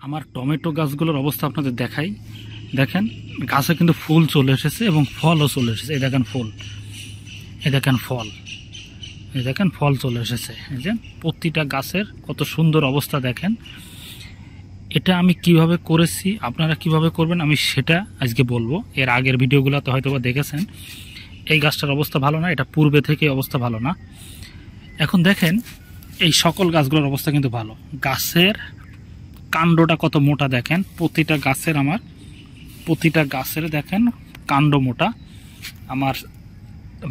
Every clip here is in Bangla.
আমার টমেটো গাছগুলোর অবস্থা আপনাদের দেখাই। দেখেন গাছে কিন্তু ফুল চলে এসেছে এবং ফলও চলে এসেছে। এই দেখেন ফুল, এই দেখেন ফল, এই দেখেন ফল চলে এসেছে। এই যে প্রতিটা গাছের কত সুন্দর অবস্থা দেখেন। এটা আমি কিভাবে করেছি, আপনারা কিভাবে করবেন আমি সেটা আজকে বলবো। এর আগের ভিডিওগুলোতে হয়তো বা দেখেছেন। এই গাছটার অবস্থা ভালো না, এটা পূর্বে থেকে অবস্থা ভালো না। এখন দেখেন এই সকল গাছগুলোর অবস্থা কিন্তু ভালো। গাছের কাণ্ডটা কত মোটা দেখেন, প্রতিটা গাছের আমার প্রতিটা গাছের দেখেন কাণ্ড মোটা। আমার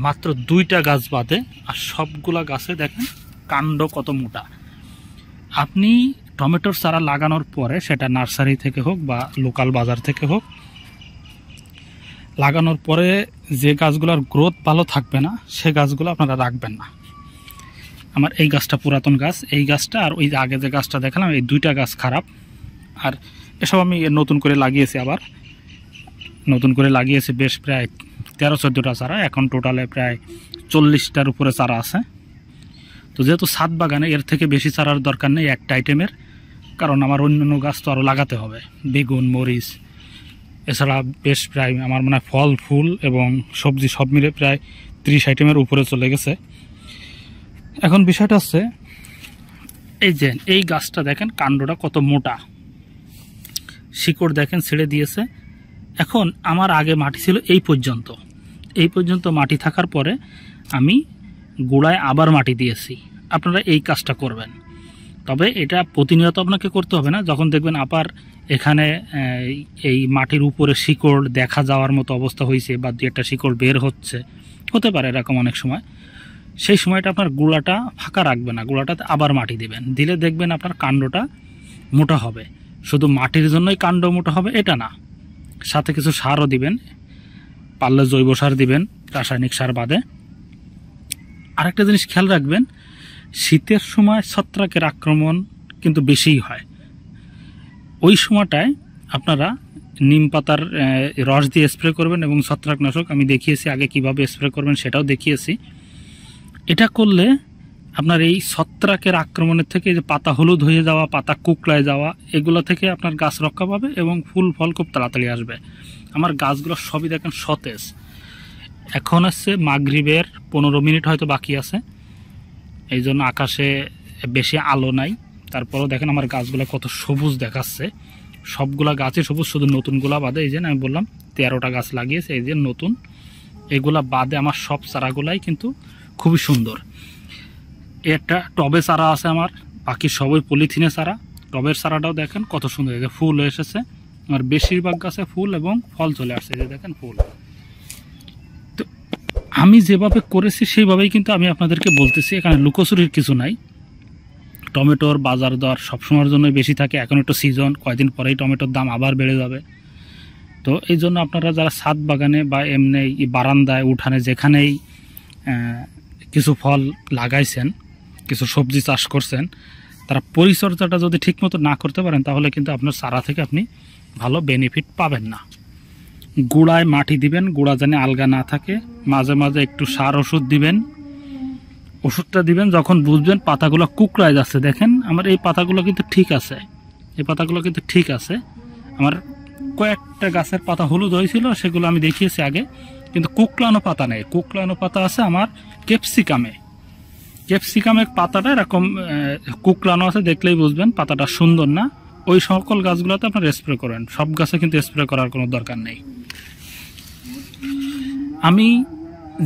মাত্র 2টা গাছ বাদে আর সবগুলা গাছে দেখেন কাণ্ড কত মোটা। আপনি টমেটোর চারা লাগানোর পরে সেটা নার্সারি থেকে হোক বা লোকাল বাজার থেকে হোক, লাগানোর পরে যে গাছগুলোর গ্রোথ ভালো থাকবে না সে গাছগুলো আপনারা রাখবেন না। আমার এই গাছটা পুরাতন গাছ, এই গাছটা আর ওই আগে যে গাছটা দেখালাম, এই 2টা গাছ খারাপ। আর এসব আমি নতুন করে লাগিয়েছি, আবার নতুন করে লাগিয়েছি বেশ প্রায় 13-14টা চারা। এখন টোটালে প্রায় 40টার উপরে চারা আছে। তো যেহেতু ছাদ বাগানে এর থেকে বেশি চারার দরকার নেই একটা আইটেমের, কারণ আমার অন্যান্য গাছ তো আরও লাগাতে হবে, বেগুন, মরিচ, এছাড়া বেশ প্রায় আমার মনে হয় ফল, ফুল এবং সবজি সব মিলে প্রায় 30 আইটেমের উপরে চলে গেছে। এখন বিষয়টা হচ্ছে এই যে এই গাছটা দেখেন কাণ্ডটা কত মোটা, শিকড় দেখেন ছেড়ে দিয়েছে। এখন আমার আগে মাটি ছিল এই পর্যন্ত মাটি থাকার পরে আমি গোড়ায় আবার মাটি দিয়েছি। আপনারা এই কাজটা করবেন, তবে এটা প্রতিনিয়ত আপনাকে করতে হবে না। যখন দেখবেন আবার এখানে এই মাটির উপরে শিকড় দেখা যাওয়ার মতো অবস্থা হয়েছে বা 2-একটা শিকড় বের হতে পারে এরকম অনেক সময়, সেই সময়টা আপনার গোড়াটা ফাঁকা রাখবে না, গোড়াটাতে আবার মাটি দিবেন। দিলে দেখবেন আপনার কাণ্ডটা মোটা হবে। শুধু মাটির জন্যই কাণ্ড মোটা হবে এটা না, সাথে কিছু সারও দিবেন, পারলে জৈব সার দিবেন, রাসায়নিক সার বাদে। আরেকটা জিনিস খেয়াল রাখবেন, শীতের সময় ছত্রাকের আক্রমণ কিন্তু বেশিই হয়। ওই সময়টায় আপনারা নিম পাতার রস দিয়ে স্প্রে করবেন এবং ছত্রাকনাশক আমি দেখিয়েছি আগে কিভাবে স্প্রে করবেন, সেটাও দেখিয়েছি। এটা করলে আপনার এই ছত্রাকের আক্রমণের থেকে, যে পাতা হলুদ হয়ে যাওয়া, পাতা কুকড়ায় যাওয়া, এগুলো থেকে আপনার গাছ রক্ষা পাবে এবং ফুল ফল খুব তাড়াতাড়ি আসবে। আমার গাছগুলো সবই দেখেন সতেজ। এখন আসছে মাগরিবের 15 মিনিট হয়তো বাকি আছে, এই জন্য আকাশে বেশি আলো নাই। তারপরেও দেখেন আমার গাছগুলো কত সবুজ দেখাচ্ছে। সবগুলা গাছই সবুজ, শুধু নতুনগুলা বাদে। এই যে আমি বললাম 13টা গাছ লাগিয়েছে, এই যে নতুন, এগুলা বাদে আমার সব চারাগুলাই কিন্তু খুবই সুন্দর। একটা টবে চারা আছে আমার, বাকি সবই পলিথিনে চারা। টবের চারাটাও দেখেন কত সুন্দর, এই যে ফুল এসেছে। আমার বেশিরভাগ গাছে ফুল এবং ফল চলে আসছে, এই যে দেখেন ফুল। তো আমি যেভাবে করেছি সেইভাবেই কিন্তু আমি আপনাদেরকে বলতেছি, এখানে লুকোচুরির কিছু নাই। টমেটোর বাজার দর সবসময়ের জন্য বেশি থাকে, এখন একটু সিজন, কয়েকদিন পরেই টমেটোর দাম আবার বেড়ে যাবে। তো এই জন্য আপনারা যারা ছাদ বাগানে বা এমনি বারান্দায়, উঠানে, যেখানেই কিছু ফল লাগাইছেন, কিছু সবজি চাষ করছেন, তারা পরিচর্যাটা যদি ঠিকমতো না করতে পারেন তাহলে কিন্তু আপনার চারা থেকে আপনি ভালো বেনিফিট পাবেন না। গোড়ায় মাটি দিবেন, গোড়া যেন আলগা না থাকে। মাঝে মাঝে একটু সার ওষুধ দিবেন, ওষুধটা দিবেন যখন বুঝবেন পাতাগুলো কুকড়ায় যাচ্ছে। দেখেন আমার এই পাতাগুলো কিন্তু ঠিক আছে, এই পাতাগুলো কিন্তু ঠিক আছে। আমার কয়েকটা গাছের পাতা হলুদ হয়েছিল, সেগুলো আমি দেখিয়েছি আগে, কিন্তু কুকড়ানো পাতা নেই। কুকড়ানো পাতা আছে আমার ক্যাপসিকামের পাতাটা এরকম কুকড়ানো আছে, দেখলেই বুঝবেন পাতাটা সুন্দর না। ওই সকল গাছগুলোতে আপনার স্প্রে করেন, সব গাছে কিন্তু স্প্রে করার কোনো দরকার নেই। আমি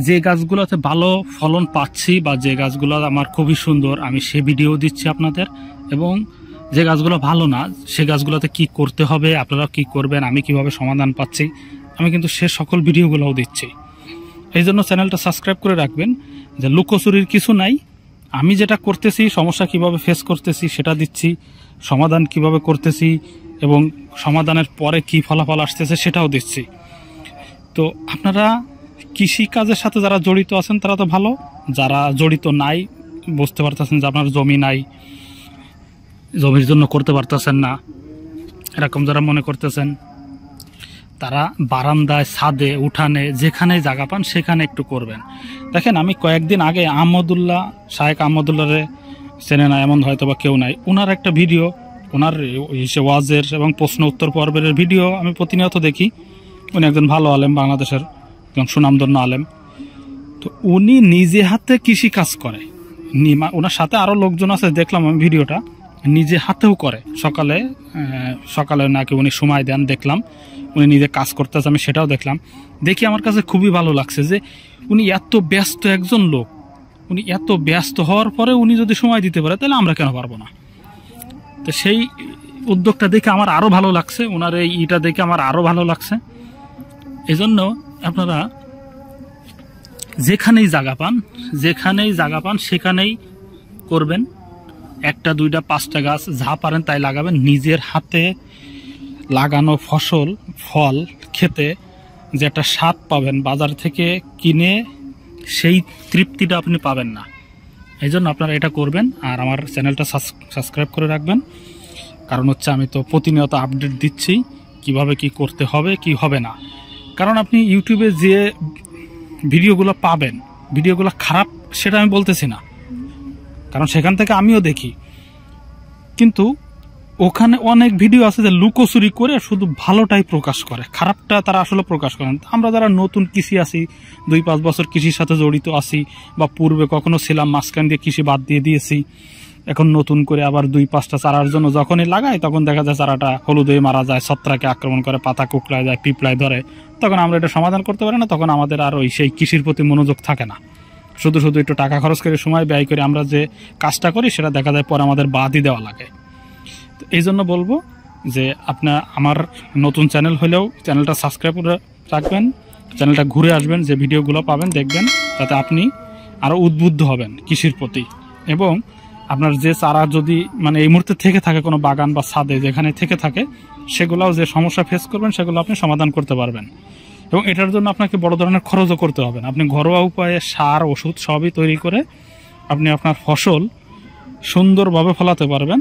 যে গাছগুলোতে ভালো ফলন পাচ্ছি বা যে গাছগুলো আমার খুবই সুন্দর, আমি সে ভিডিও দিচ্ছি আপনাদের। এবং যে গাছগুলো ভালো না, সে গাছগুলোতে কি করতে হবে, আপনারা কি করবেন, আমি কিভাবে সমাধান পাচ্ছি, আমি কিন্তু সে সকল ভিডিওগুলোও দিচ্ছি। এই জন্য চ্যানেলটা সাবস্ক্রাইব করে রাখবেন, যে লুকোচুরির কিছু নাই। আমি যেটা করতেছি, সমস্যা কিভাবে ফেস করতেছি সেটা দিচ্ছি, সমাধান কিভাবে করতেছি এবং সমাধানের পরে কি ফলাফল আসতেছে সেটাও দিচ্ছি। তো আপনারা কৃষি কাজের সাথে যারা জড়িত আছেন তারা তো ভালো, যারা জড়িত নাই, বুঝতে পারতেছেন যে আপনার জমি নাই, জমির জন্য করতে পারতেছেন না, এরকম যারা মনে করতেছেন, তারা বারান্দায়, ছাদে, উঠানে, যেখানে জায়গা পান সেখানে একটু করবেন। দেখেন আমি কয়েকদিন আগে শায়েখ আহমদুল্লাহরে চেনে না এমন হয়তো বা কেউ নাই, ওনার একটা ভিডিও ওনার ওয়াজের এবং প্রশ্ন উত্তর পর্বের ভিডিও আমি প্রতিনিয়ত দেখি। উনি একজন ভালো আলেম, বাংলাদেশের একজন সুনামধন্য আলেম। তো উনি নিজে হাতে কৃষি কাজ করে, ওনার সাথে আরও লোকজন আছে, দেখলাম আমি ভিডিওটা, নিজে হাতেও করে। সকালে নাকি উনি সময় দেন, দেখলাম উনি নিজে কাজ করতেছে, আমি সেটাও দেখলাম। দেখি আমার কাছে খুবই ভালো লাগছে যে উনি এত ব্যস্ত একজন লোক, উনি এত ব্যস্ত হওয়ার পরে উনি যদি সময় দিতে পারে তাহলে আমরা কেন পারবো না। তো সেই উদ্যোগটা দেখে আমার আরও ভালো লাগছে, ওনার এই ইটা দেখে আমার আরও ভালো লাগছে। এজন্য আপনারা যেখানেই জায়গা পান সেখানেই করবেন। 1টা 2টা 5টা গাছ যা পারেন তাই লাগাবেন। নিজের হাতে লাগানো ফল খেতে যে একটা স্বাদ পাবেন, বাজার থেকে কিনে সেই তৃপ্তিটা আপনি পাবেন না। এই জন্য আপনারা এটা করবেন। আর আমার চ্যানেলটা সাবস্ক্রাইব করে রাখবেন, কারণ হচ্ছে আমি তো প্রতিনিয়ত আপডেট দিচ্ছি কিভাবে কি করতে হবে কি হবে না। কারণ আপনি ইউটিউবে যে ভিডিওগুলো পাবেন, ভিডিওগুলো খারাপ সেটা আমি বলতেছি না, কারণ সেখান থেকে আমিও দেখি, কিন্তু ওখানে অনেক ভিডিও আছে যে লুকোচুরি করে শুধু ভালোটাই প্রকাশ করে, খারাপটা তারা আসলে প্রকাশ করেন। আমরা যারা নতুন কৃষি আছি, 2-5 বছর কৃষির সাথে জড়িত আছি, বা পূর্বে কখনো ছিলাম, মাঝখান দিয়ে কৃষি বাদ দিয়ে দিয়েছি, এখন নতুন করে আবার 2-5টা চারার জন্য যখনই লাগাই তখন দেখা যায় চারাটা হলুদ হয়ে মারা যায়, ছত্রাকে আক্রমণ করে, পাতা কুকড়ায় যায়, পিঁপড়ায় ধরে। তখন আমরা এটা সমাধান করতে পারি না, তখন আমাদের আর সেই কৃষির প্রতি মনোযোগ থাকে না। শুধু একটু টাকা খরচ করে, সময় ব্যয় করে আমরা যে কাজটা করি সেটা দেখা যায় পরে আমাদের বাদই দেওয়া লাগে। তো এই জন্য বলবো যে আপনার আমার নতুন চ্যানেল হলেও চ্যানেলটা সাবস্ক্রাইব করে রাখবেন, চ্যানেলটা ঘুরে আসবেন, যে ভিডিওগুলো পাবেন দেখবেন, যাতে আপনি আরও উদ্বুদ্ধ হবেন কৃষির প্রতি। এবং আপনার যে চারা যদি এই মুহূর্তে থেকে থাকে কোনো বাগান বা ছাদে যেখানে থেকে থাকে, সেগুলোও যে সমস্যা ফেস করবেন সেগুলো আপনি সমাধান করতে পারবেন। এবং এটার জন্য আপনাকে বড় ধরনের খরচও করতে হবে না। আপনি ঘরোয়া উপায়ে সার, ওষুধ সবই তৈরি করে আপনি আপনার ফসল সুন্দরভাবে ফলাতে পারবেন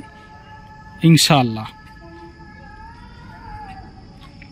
ইনশাআল্লাহ।